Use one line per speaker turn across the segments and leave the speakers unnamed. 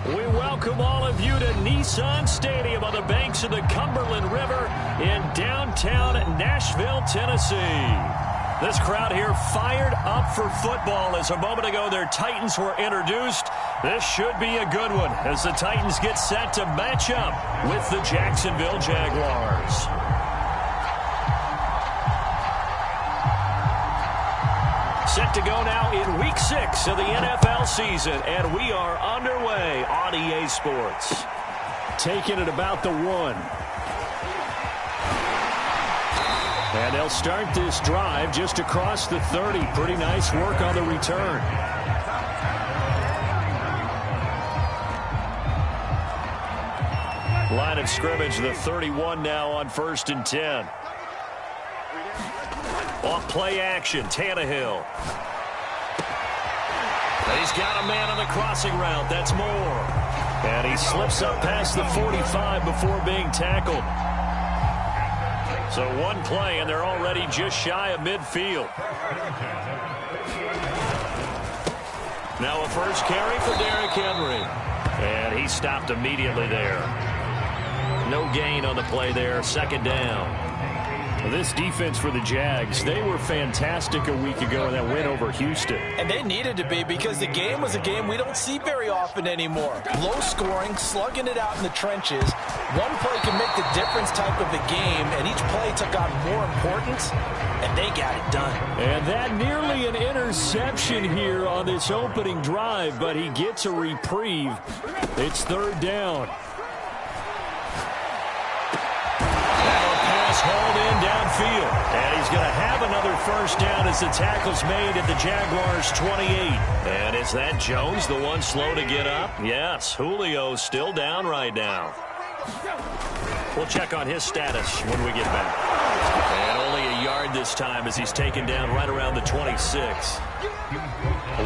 We welcome all of you to Nissan Stadium on the banks of the Cumberland River in downtown Nashville, Tennessee. This crowd here fired up for football as a moment ago their Titans were introduced. This should be a good one as the Titans get set to match up with the Jacksonville Jaguars. Set to go now in Week 6 of the NFL season, and we are underway on EA Sports. Taking it about the 1. And they'll start this drive just across the 30. Pretty nice work on the return. Line of scrimmage, the 31 now on 1st and 10. Off play action, Tannehill. And he's got a man on the crossing route. That's Moore. And he slips up past the 45 before being tackled. So one play, and they're already just shy of midfield. Now a first carry for Derrick Henry. And he stopped immediately there. No gain on the play there. 2nd down. This defense for the Jags, they were fantastic a week ago in that win over Houston.
And they needed to be because the game was a game we don't see very often anymore. Low scoring, slugging it out in the trenches. One play can make the difference type of the game, and each play took on more importance, and they got it done.
And that nearly an interception here on this opening drive, but he gets a reprieve. It's 3rd down. Hauled in downfield. And he's going to have another first down as the tackle's made at the Jaguars' 28. And is that Jones, the one slow to get up? Yes, Julio's still down right now. We'll check on his status when we get back. And only a yard this time as he's taken down right around the 26.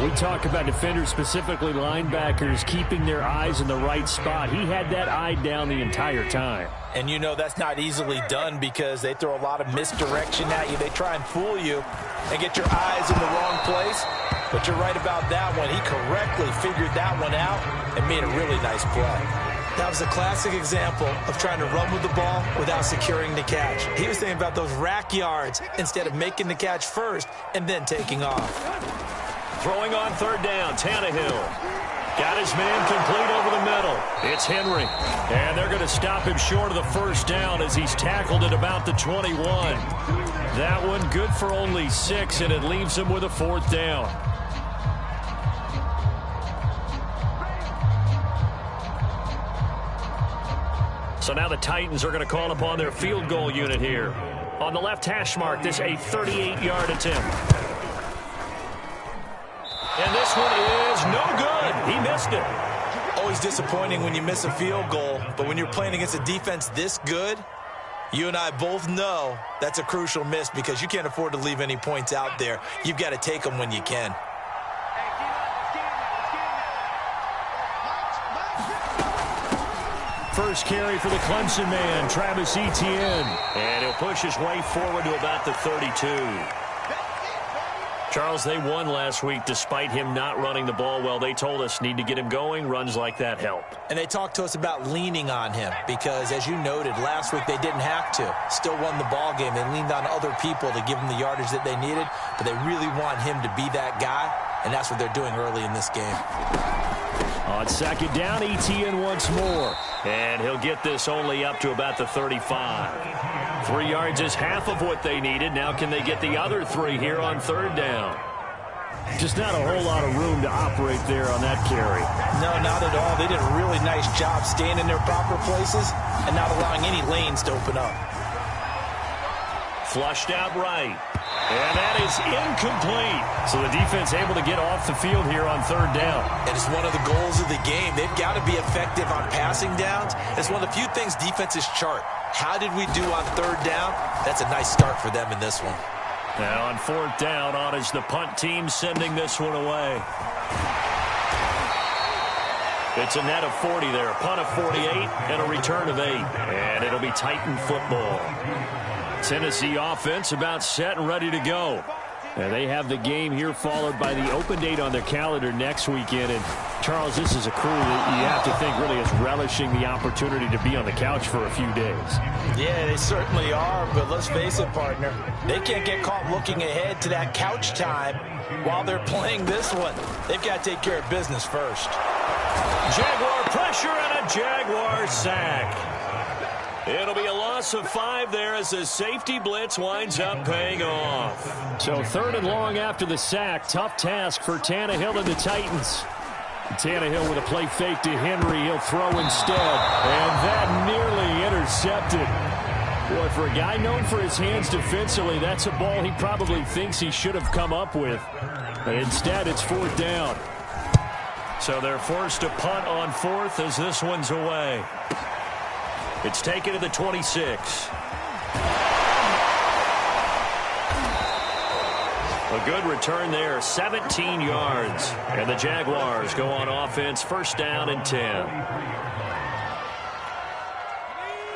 We talk about defenders, specifically linebackers, keeping their eyes in the right spot. He had that eye down the entire time.
And you know that's not easily done because they throw a lot of misdirection at you. They try and fool you and get your eyes in the wrong place. But you're right about that one. He correctly figured that one out and made a really nice play. That was a classic example of trying to run with the ball without securing the catch. He was thinking about those rack yards instead of making the catch first and then taking off.
Throwing on 3rd down, Tannehill. Got his man complete over the middle. It's Henry. And they're going to stop him short of the first down as he's tackled at about the 21. That one good for only 6, and it leaves him with a 4th down. So now the Titans are going to call upon their field goal unit here. On the left hash mark, this a 38-yard attempt. And this one is no good. He missed it.
Always disappointing when you miss a field goal, but when you're playing against a defense this good, you and I both know that's a crucial miss because you can't afford to leave any points out there. You've got to take them when you can.
First carry for the Clemson man, Travis Etienne. And he'll push his way forward to about the 32. Charles, they won last week despite him not running the ball well. They told us need to get him going. Runs like that help.
And they talked to us about leaning on him because, as you noted, last week they didn't have to. Still won the ball game. They leaned on other people to give them the yardage that they needed, but they really want him to be that guy, and that's what they're doing early in this game.
On 2nd down, Etienne once more. And he'll get this only up to about the 35. 3 yards is half of what they needed. Now can they get the other 3 here on 3rd down? Just not a whole lot of room to operate there on that carry.
No, not at all. They did a really nice job staying in their proper places and not allowing any lanes to open up.
Flushed out right. And that is incomplete. So the defense able to get off the field here on 3rd down.
And it's one of the goals of the game. They've got to be effective on passing downs. It's one of the few things defenses chart. How did we do on 3rd down? That's a nice start for them in this one.
Now on 4th down, on is the punt team sending this one away. It's a net of 40 there. Punt of 48 and a return of 8. And it'll be Titan football. Tennessee offense about set and ready to go. And they have the game here followed by the open date on their calendar next weekend. And, Charles, this is a crew that you have to think really is relishing the opportunity to be on the couch for a few days.
Yeah, they certainly are. But let's face it, partner, they can't get caught looking ahead to that couch time while they're playing this one. They've got to take care of business first.
Jaguar pressure and a Jaguar sack. It'll be a loss of 5 there as the safety blitz winds up paying off. So 3rd and long after the sack. Tough task for Tannehill and the Titans. Tannehill with a play fake to Henry. He'll throw instead. And that nearly intercepted. Boy, for a guy known for his hands defensively, that's a ball he probably thinks he should have come up with. But instead, it's 4th down. So they're forced to punt on 4th as this one's away. It's taken to the 26. A good return there, 17 yards. And the Jaguars go on offense, 1st down and 10.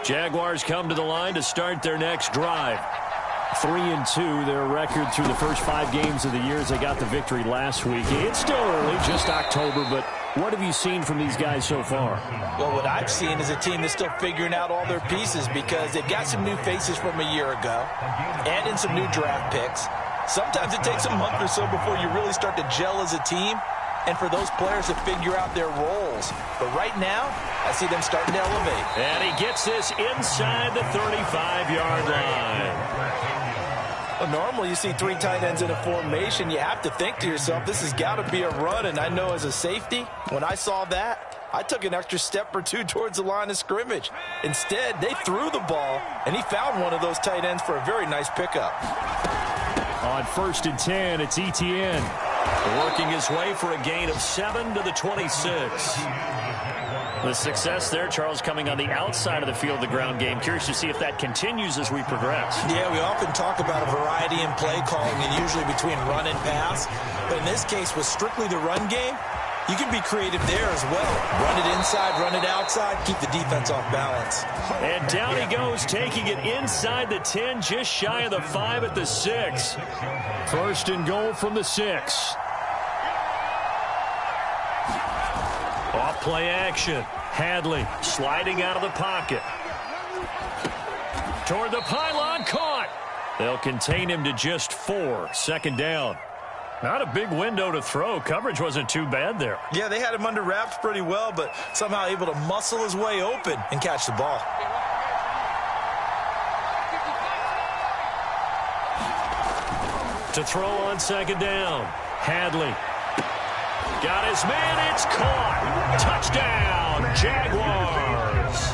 Jaguars come to the line to start their next drive. 3-2, their record through the first 5 games of the year as they got the victory last week. It's still early, just October, but what have you seen from these guys so far?
Well, what I've seen is a team that's still figuring out all their pieces because they've got some new faces from a year ago and in some new draft picks. Sometimes it takes a month or so before you really start to gel as a team and for those players to figure out their roles. But right now, I see them starting to elevate.
And he gets this inside the 35-yard line.
Well, normally you see 3 tight ends in a formation. You have to think to yourself, this has got to be a run. And I know as a safety, when I saw that, I took an extra step or 2 towards the line of scrimmage. Instead, they threw the ball, and he found one of those tight ends for a very nice pickup.
On 1st and 10, it's Etienne. Working his way for a gain of 7 to the 26. The success there, Charles, coming on the outside of the field, the ground game. Curious to see if that continues as we progress.
Yeah, we often talk about a variety in play calling and usually between run and pass. But in this case, with strictly the run game, you can be creative there as well. Run it inside, run it outside, keep the defense off balance.
And down he goes, taking it inside the 10, just shy of the 5 at the 6. 1st and goal from the 6. Off play action. Hadley sliding out of the pocket. Toward the pylon, caught. They'll contain him to just 4. 2nd down. Not a big window to throw. Coverage wasn't too bad there.
Yeah, they had him under wraps pretty well, but somehow able to muscle his way open and catch the ball.
To throw on 2nd down. Hadley. Got his man. It's caught. Touchdown, Jaguars.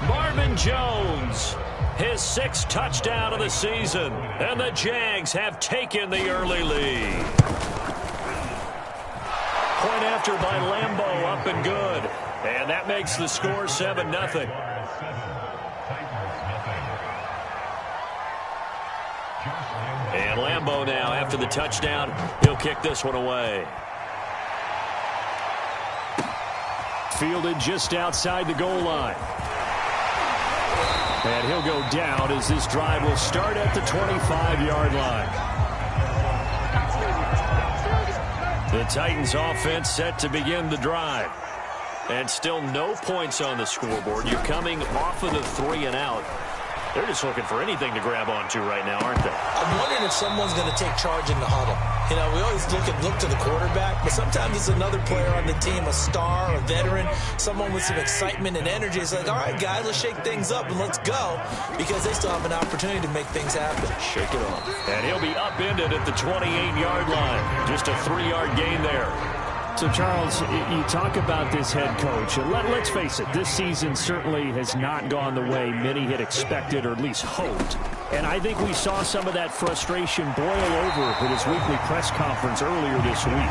Marvin Jones. His 6th touchdown of the season. And the Jags have taken the early lead. Point after by Lambeau, up and good. And that makes the score 7-0. And Lambeau now, after the touchdown, he'll kick this one away. Fielded just outside the goal line. And he'll go down as this drive will start at the 25-yard line. The Titans offense set to begin the drive. And still no points on the scoreboard. You're coming off of the 3 and out. They're just looking for anything to grab onto right now, aren't they?
I'm wondering if someone's going to take charge in the huddle. You know, we always look to the quarterback, but sometimes it's another player on the team, a star, a veteran, someone with some excitement and energy. It's like, all right, guys, let's shake things up and let's go, because they still have an opportunity to make things happen.
Shake it off. And he'll be upended at the 28-yard line. Just a 3-yard gain there. So, Charles, you talk about this head coach. Let's face it, this season certainly has not gone the way many had expected or at least hoped. And I think we saw some of that frustration boil over at his weekly press conference earlier this week.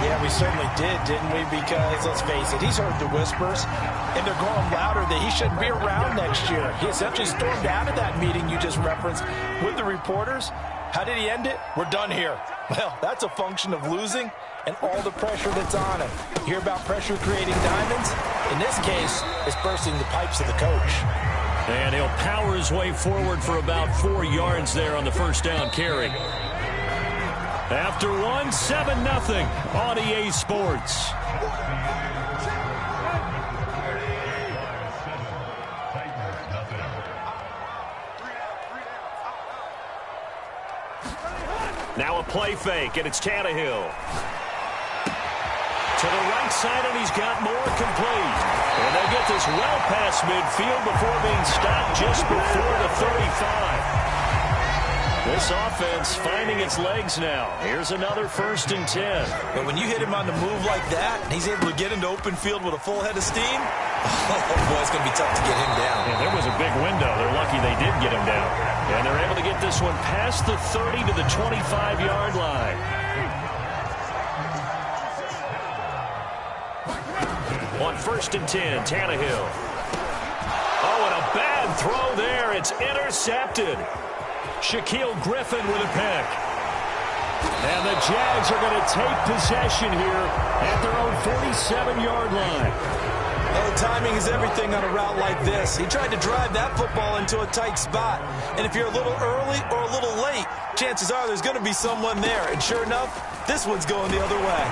Yeah, we certainly did, didn't we? Because, let's face it, he's heard the whispers, and they're growing louder that he shouldn't be around next year. He essentially stormed out of that meeting you just referenced with the reporters. How did he end it? We're done here. Well, that's a function of losing and all the pressure that's on him. You hear about pressure creating diamonds? In this case, it's bursting the pipes of the coach.
And he'll power his way forward for about 4 yards there on the 1st down carry. After one, 7-0 on EA Sports. Now a play fake, and it's Tannehill. To the right side, and he's got more complete. And they get this well past midfield before being stopped just before the 35. This offense finding its legs now. Here's another 1st and 10.
And when you hit him on the move like that, and he's able to get into open field with a full head of steam, oh boy, it's going to be tough to get him down.
Yeah, there was a big window. They're lucky they did get him down. And they're able to get this one past the 30 to the 25-yard line. On 1st and 10, Tannehill. Oh, and a bad throw there. It's intercepted. Shaquille Griffin with a pick. And the Jags are going to take possession here at their own 47-yard line.
Well, timing is everything on a route like this. He tried to drive that football into a tight spot. And if you're a little early or a little late, chances are there's going to be someone there. And sure enough, this one's going the other way.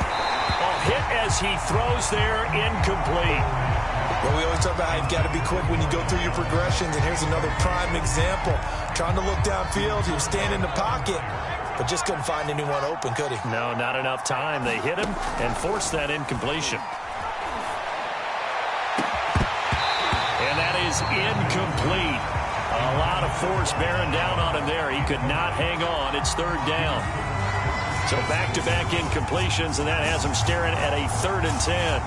A hit as he throws there, incomplete.
Well, we always talk about how you've got to be quick when you go through your progressions, and here's another prime example. Trying to look downfield, he was standing in the pocket, but just couldn't find anyone open, could he?
No, not enough time. They hit him and forced that incompletion. And that is incomplete. A lot of force bearing down on him there. He could not hang on. It's 3rd down. So back-to-back incompletions, and that has him staring at a 3rd and 10.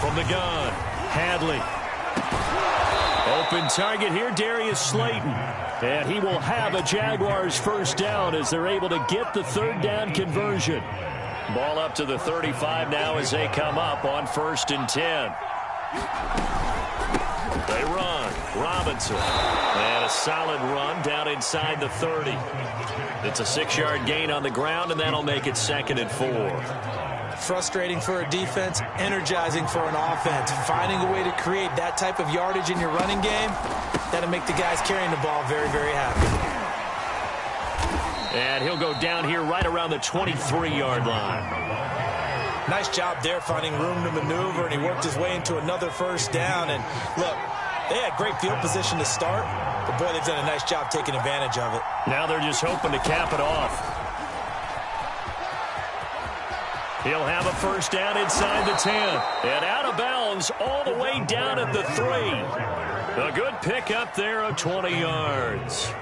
From the gun, Hadley. Open target here, Darius Slayton. And he will have a Jaguars 1st down as they're able to get the 3rd down conversion. Ball up to the 35 now as they come up on 1st and 10. They run. Robinson. And a solid run down inside the 30. It's a 6-yard gain on the ground, and that'll make it 2nd and 4.
Frustrating for a defense, energizing for an offense. Finding a way to create that type of yardage in your running game, that'll make the guys carrying the ball very, very happy.
And he'll go down here right around the 23-yard line.
Nice job there finding room to maneuver, and he worked his way into another 1st down. And look, they had great field position to start, but boy, they've done a nice job taking advantage of it.
Now they're just hoping to cap it off. He'll have a 1st down inside the 10. And out of bounds all the way down at the 3. A good pickup there of 20 yards.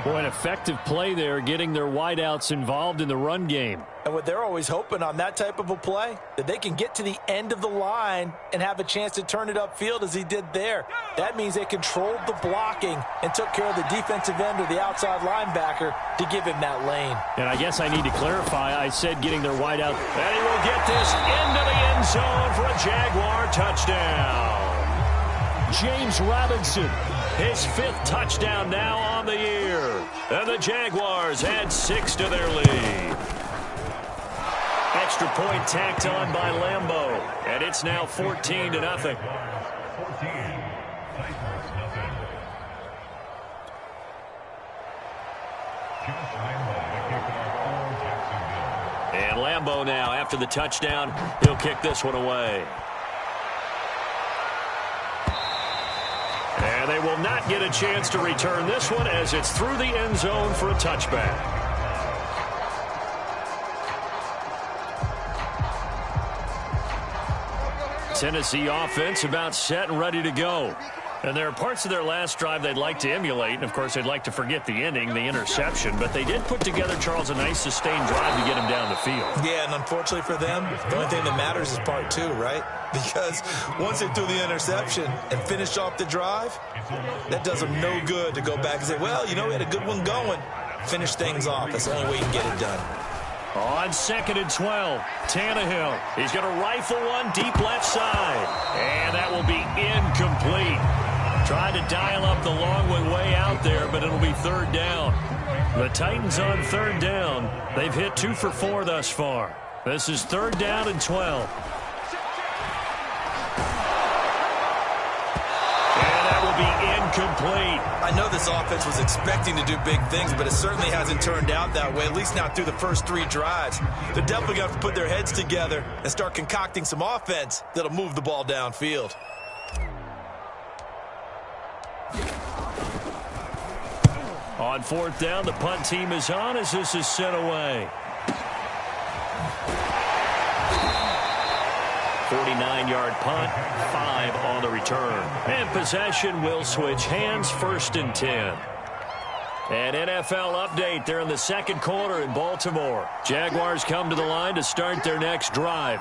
Boy, an effective play there, getting their wideouts involved in the run game.
And what they're always hoping on that type of a play, that they can get to the end of the line and have a chance to turn it upfield as he did there. That means they controlled the blocking and took care of the defensive end or the outside linebacker to give him that lane.
And I guess I need to clarify, I said getting their wideout. And he will get this into the end zone for a Jaguar touchdown. James Robinson, his 5th touchdown now on the year. And the Jaguars add 6 to their lead. Extra point tacked on by Lambeau. And it's now 14-0. And Lambeau now, after the touchdown, he'll kick this one away. And they will not get a chance to return this one as it's through the end zone for a touchback. Tennessee offense about set and ready to go. And there are parts of their last drive they'd like to emulate. And, of course, they'd like to forget the ending, the interception. But they did put together, Charles, a nice sustained drive to get him down the field.
Yeah, and unfortunately for them, the only thing that matters is part 2, right? Because once they threw the interception and finished off the drive, that does them no good to go back and say, well, you know, we had a good one going. Finish things off. That's the only way you can get it done.
On 2nd and 12, Tannehill. He's going to rifle one deep left side. And that will be incomplete. Tried to dial up the long one way out there, but it'll be 3rd down. The Titans on 3rd down. They've hit 2 for 4 thus far. This is 3rd down and 12. And that will be incomplete. incomplete.
I know this offense was expecting to do big things, but it certainly hasn't turned out that way, at least not through the first 3 drives. They're definitely going to have to put their heads together and start concocting some offense that'll move the ball downfield.
On 4th down, the punt team is on as this is sent away. 49-yard punt, 5 on the return. And possession will switch hands, 1st and 10. An NFL update. They're in the 2nd quarter in Baltimore. Jaguars come to the line to start their next drive.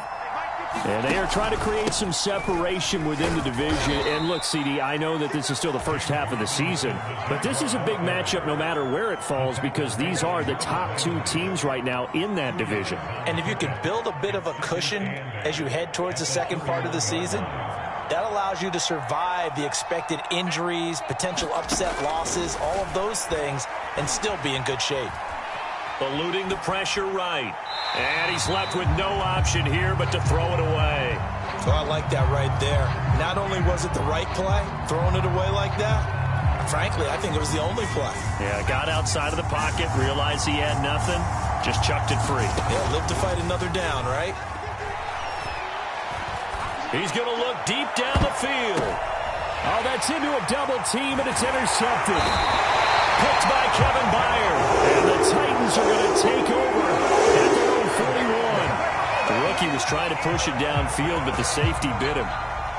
And they are trying to create some separation within the division. And look, CD, I know that this is still the first half of the season, but this is a big matchup no matter where it falls because these are the top 2 teams right now in that division.
And if you can build a bit of a cushion as you head towards the second part of the season, that allows you to survive the expected injuries, potential upset losses, all of those things, and still be in good shape.
Eluding the pressure right. And he's left with no option here but to throw it away.
So I like that right there. Not only was it the right play, throwing it away like that, frankly, I think it was the only play.
Yeah, got outside of the pocket, realized he had nothing, just chucked it free.
Yeah, live to fight another down, right?
He's going to look deep down the field. Oh, that's into a double team, and it's intercepted. Picked by Kevin Byard. And the Titans are going to take over at their own 41. The rookie was trying to push it downfield, but the safety bit him.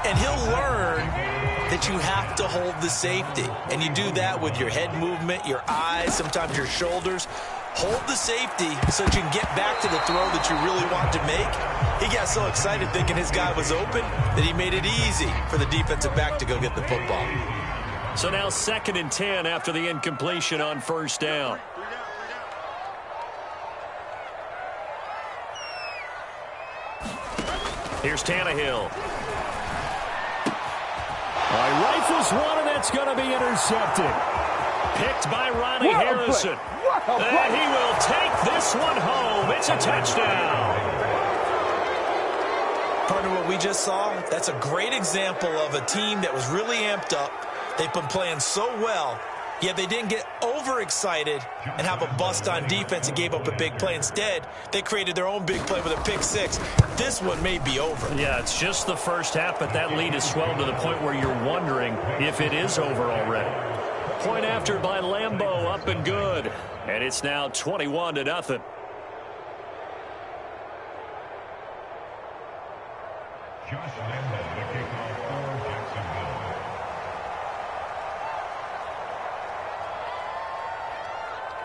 And he'll learn that you have to hold the safety. And you do that with your head movement, your eyes, sometimes your shoulders. Hold the safety so that you can get back to the throw that you really want to make. He got so excited thinking his guy was open that he made it easy for the defensive back to go get the football.
So now 2nd and 10 after the incompletion on 1st down. Here's Tannehill. Rifles one, and that's going to be intercepted. Picked by Ronnie Harrison. And he will take this one home. It's a touchdown.
Partner, what we just saw, that's a great example of a team that was really amped up. They've been playing so well, yet they didn't get overexcited and have a bust on defense and gave up a big play. Instead, they created their own big play with a pick 6. This one may be over.
Yeah, it's just the first half, but that lead has swelled to the point where you're wondering if it is over already. Point after by Lambeau, up and good. And it's now 21-0.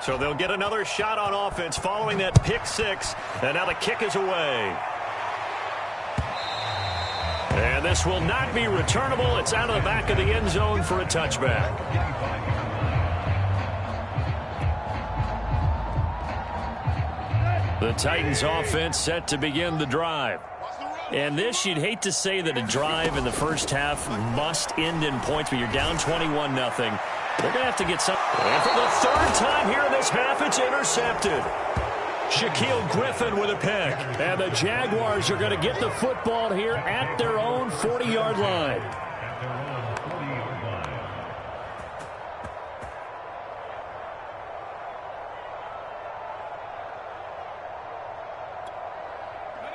So they'll get another shot on offense following that pick 6. And now the kick is away. And this will not be returnable. It's out of the back of the end zone for a touchback. The Titans offense set to begin the drive. And this, you'd hate to say that a drive in the first half must end in points, but you're down 21-0. They're going to have to get some. And for the 3rd time here in this half, it's intercepted. Shaquille Griffin with a pick. And the Jaguars are going to get the football here at their own 40-yard line.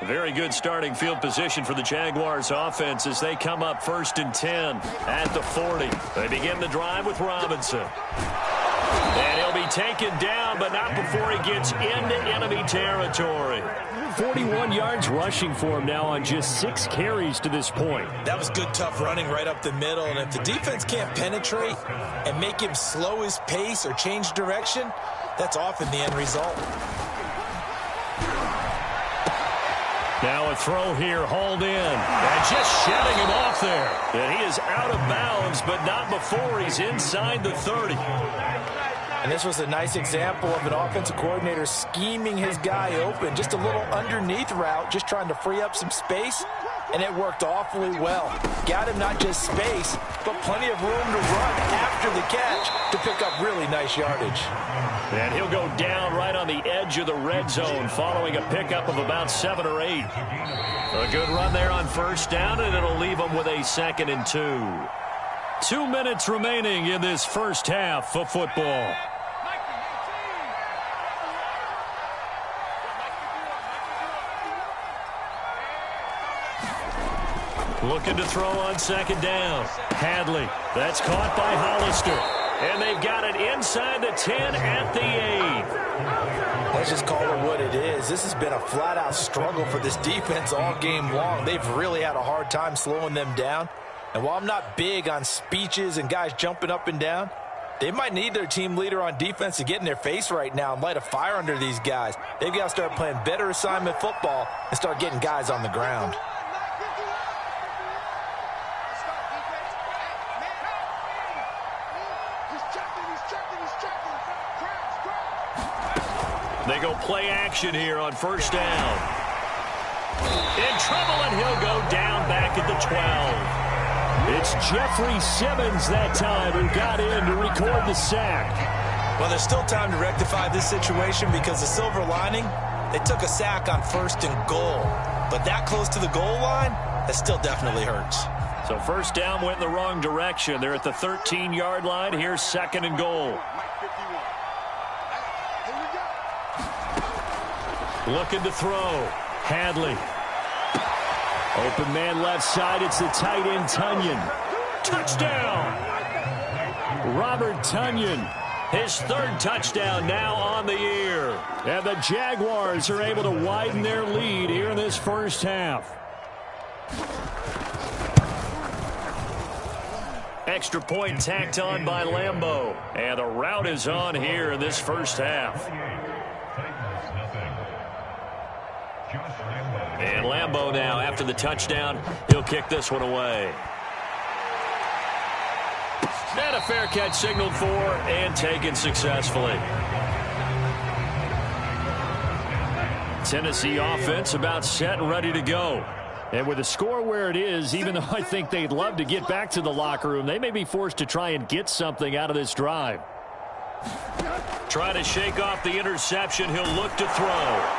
Very good starting field position for the Jaguars offense as they come up 1st and 10 at the 40. They begin the drive with Robinson. And he'll be taken down, but not before he gets into enemy territory. 41 yards rushing for him now on just 6 carries to this point.
That was good, tough running right up the middle. And if the defense can't penetrate and make him slow his pace or change direction, that's often the end result.
Now a throw here, hauled in, and just shedding him off there. And he is out of bounds, but not before he's inside the 30.
And this was a nice example of an offensive coordinator scheming his guy open. Just a little underneath route, just trying to free up some space, and it worked awfully well. Got him not just space, but plenty of room to run after the catch to pick up really nice yardage.
And he'll go down right on the edge of the red zone following a pickup of about 7 or 8. A good run there on 1st down, and it'll leave him with a 2nd and 2. 2 minutes remaining in this first half of football. Looking to throw on second down. Hadley. That's caught by Hollister. And they've got it inside the 10 at the 8.
Let's just call it what it is. This has been a flat-out struggle for this defense all game long. They've really had a hard time slowing them down. And while I'm not big on speeches and guys jumping up and down, they might need their team leader on defense to get in their face right now and light a fire under these guys. They've got to start playing better assignment football and start getting guys on the ground.
They go play action here on first down. In trouble, and he'll go down back at the 12. It's Jeffrey Simmons that time who got in to record the sack.
Well, there's still time to rectify this situation because the silver lining, they took a sack on first and goal. But that close to the goal line, that still definitely hurts.
So first down went in the wrong direction. They're at the 13-yard line. Here's second and goal. Looking to throw. Hadley. Open man left side. It's the tight end, Tunyon. Touchdown! Robert Tunyon. His third touchdown now on the year. And the Jaguars are able to widen their lead here in this first half. Extra point tacked on by Lambeau. And the route is on here in this first half. And Lambeau now, after the touchdown, he'll kick this one away. And a fair catch signaled for and taken successfully. Tennessee offense about set and ready to go. And with the score where it is, even though I think they'd love to get back to the locker room, they may be forced to try and get something out of this drive. Try to shake off the interception. He'll look to throw.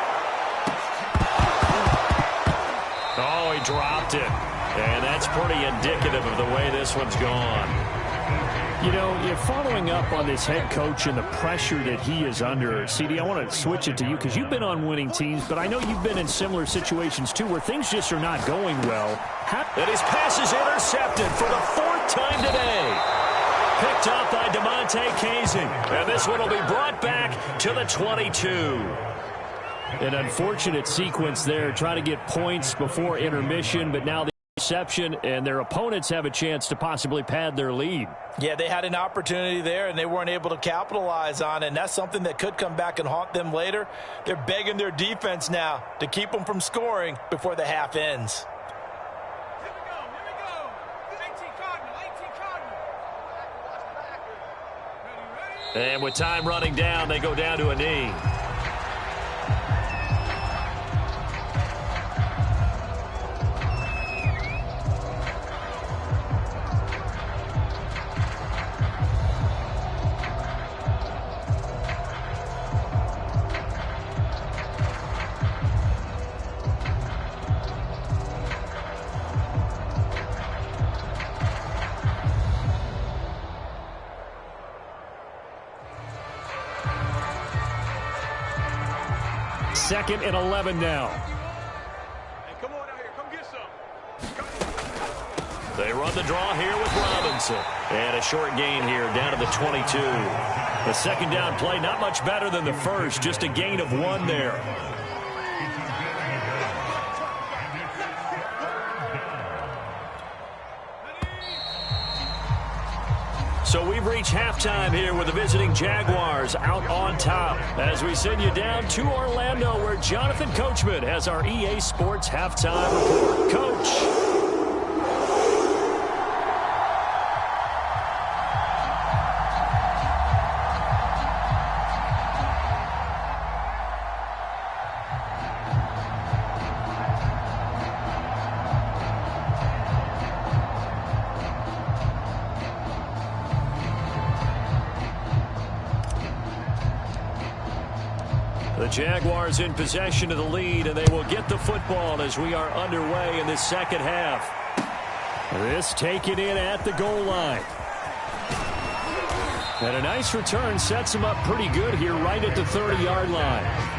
Oh, he dropped it. And that's pretty indicative of the way this one's gone.
You know, you're following up on this head coach and the pressure that he is under. CD, I want to switch it to you because you've been on winning teams, but I know you've been in similar situations, too, where things just are not going well.
And his pass is intercepted for the 4th time today. Picked up by DeMonte Kazing. And this one will be brought back to the 22.
An unfortunate sequence there, trying to get points before intermission, but now the interception, and their opponents have a chance to possibly pad their lead.
Yeah, they had an opportunity there, and they weren't able to capitalize on it, and that's something that could come back and haunt them later. They're begging their defense now to keep them from scoring before the half ends.
Here we go. 18 Cardinal. Ready?
And with time running down, they go down to a knee.
Second and 11 now.
Hey, come on out here. Come get some.
They run the draw here with Robinson. And a short gain here down to the 22. The second down play, not much better than the first. Just a gain of 1 there. So we've reached halftime here with the visiting Jaguars out on top as we send you down to Orlando where Jonathan Coachman has our EA Sports halftime report. Coach. The Jaguars in possession of the lead, and they will get the football as we are underway in this second half.
This taken in at the goal line. And a nice return sets him up pretty good here right at the 30-yard line.